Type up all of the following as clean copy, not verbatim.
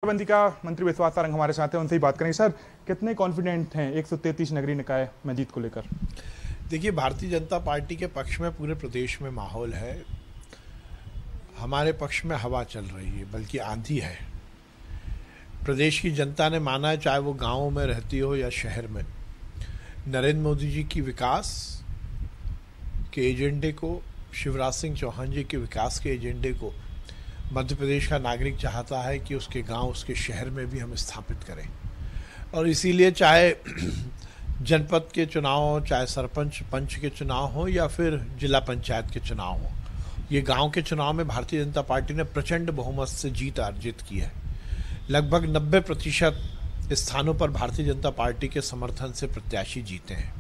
बंदी का मंत्री विश्वास सारंग हमारे साथ हैं, उनसे ही बात करेंगे। सर, कितने कॉन्फिडेंट हैं 133 नगरीय निकाय में जीत को लेकर? देखिए, भारतीय जनता पार्टी के पक्ष में पूरे प्रदेश में माहौल है। हमारे पक्ष में हवा चल रही है, बल्कि आंधी है। प्रदेश की जनता ने माना है, चाहे वो गांवों में रहती हो या शहर में, नरेंद्र मोदी जी की विकास के एजेंडे को, शिवराज सिंह चौहान जी के विकास के एजेंडे को मध्य प्रदेश का नागरिक चाहता है कि उसके गांव, उसके शहर में भी हम स्थापित करें। और इसीलिए चाहे जनपद के चुनाव हो, चाहे सरपंच पंच के चुनाव हो या फिर जिला पंचायत के चुनाव हो, ये गांव के चुनाव में भारतीय जनता पार्टी ने प्रचंड बहुमत से जीत अर्जित की है। लगभग 90% स्थानों पर भारतीय जनता पार्टी के समर्थन से प्रत्याशी जीते हैं।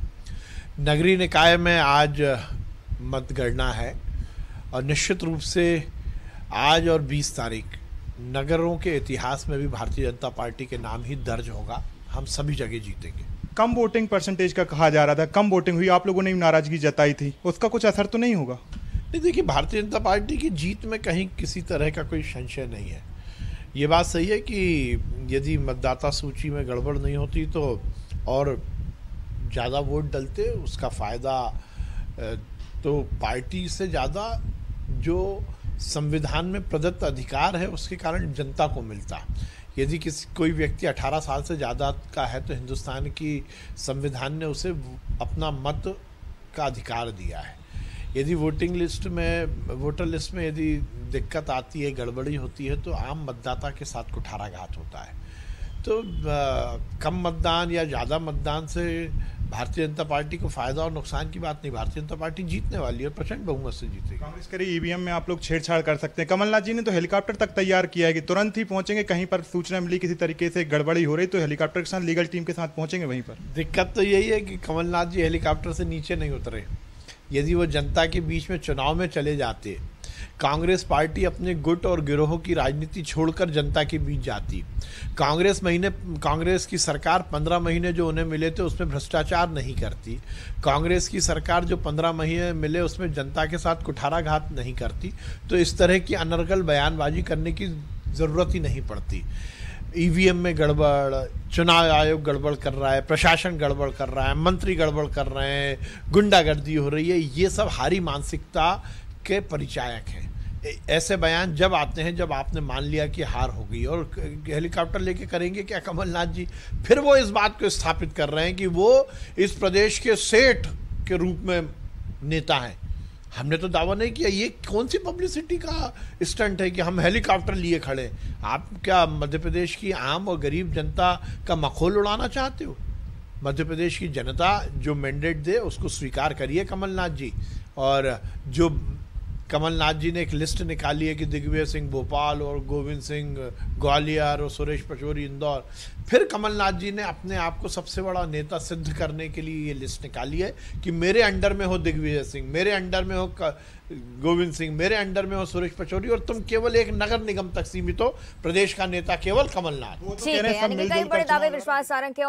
नगरीय निकाय में आज मतगणना है और निश्चित रूप से आज और 20 तारीख नगरों के इतिहास में भी भारतीय जनता पार्टी के नाम ही दर्ज होगा। हम सभी जगह जीतेंगे। कम वोटिंग परसेंटेज का कहा जा रहा था, कम वोटिंग हुई, आप लोगों ने नाराजगी जताई थी, उसका कुछ असर तो नहीं होगा? नहीं, देखिए, भारतीय जनता पार्टी की जीत में कहीं किसी तरह का कोई संशय नहीं है। ये बात सही है कि यदि मतदाता सूची में गड़बड़ नहीं होती तो और ज़्यादा वोट डलते, उसका फ़ायदा तो पार्टी से ज़्यादा जो संविधान में प्रदत्त अधिकार है उसके कारण जनता को मिलता। यदि कोई व्यक्ति 18 साल से ज़्यादा का है तो हिंदुस्तान की संविधान ने उसे अपना मत का अधिकार दिया है। यदि वोटर लिस्ट में यदि दिक्कत आती है, गड़बड़ी होती है, तो आम मतदाता के साथ कुठाराघात होता है। तो कम मतदान या ज़्यादा मतदान से भारतीय जनता पार्टी को फायदा और नुकसान की बात नहीं। भारतीय जनता पार्टी जीतने वाली है, प्रचंड बहुमत से जीतेगी। कांग्रेस कह रही ईवीएम में आप लोग छेड़छाड़ कर सकते हैं। कमलनाथ जी ने तो हेलीकॉप्टर तक तैयार किया है कि तुरंत ही पहुंचेंगे, कहीं पर सूचना मिली किसी तरीके से गड़बड़ी हो रही तो हेलीकॉप्टर के साथ लीगल टीम के साथ पहुंचेंगे वहीं पर। दिक्कत तो यही है कि कमलनाथ जी हेलीकॉप्टर से नीचे नहीं उतरे। यदि वो जनता के बीच में चुनाव में चले जाते, कांग्रेस पार्टी अपने गुट और गिरोह की राजनीति छोड़कर जनता के बीच जाती। कांग्रेस की सरकार 15 महीने जो उन्हें मिले थे उसमें भ्रष्टाचार नहीं करती। कांग्रेस की सरकार जो 15 महीने मिले उसमें जनता के साथ कुठाराघात नहीं करती। तो इस तरह की अनर्गल बयानबाजी करने की ज़रूरत ही नहीं पड़ती। ईवीएम में गड़बड़, चुनाव आयोग गड़बड़ कर रहा है, प्रशासन गड़बड़ कर रहा है, मंत्री गड़बड़ कर रहे हैं, गुंडागर्दी हो रही है, ये सब हारी मानसिकता के परिचायक हैं। ऐसे बयान जब आते हैं जब आपने मान लिया कि हार हो गई। और हेलीकॉप्टर लेके करेंगे क्या कमलनाथ जी? फिर वो इस बात को स्थापित कर रहे हैं कि वो इस प्रदेश के सेठ के रूप में नेता हैं। हमने तो दावा नहीं किया। ये कौन सी पब्लिसिटी का स्टंट है कि हम हेलीकॉप्टर लिए खड़े? आप क्या मध्य प्रदेश की आम और गरीब जनता का मखौल उड़ाना चाहते हो? मध्य प्रदेश की जनता जो मैंडेट दे उसको स्वीकार करिए कमलनाथ जी। और जो कमलनाथ जी ने एक लिस्ट निकाली है कि दिग्विजय सिंह भोपाल और गोविंद सिंह ग्वालियर और सुरेश पचौरी इंदौर, फिर कमलनाथ जी ने अपने आप को सबसे बड़ा नेता सिद्ध करने के लिए ये लिस्ट निकाली है कि मेरे अंडर में हो दिग्विजय सिंह, मेरे अंडर में हो गोविंद सिंह, मेरे अंडर में हो सुरेश पचौरी, और तुम केवल एक नगर निगम तक सीमित हो। प्रदेश का नेता केवल कमलनाथ। ठीक है, यानी कि कई बड़े दावे विश्वास सारंग के।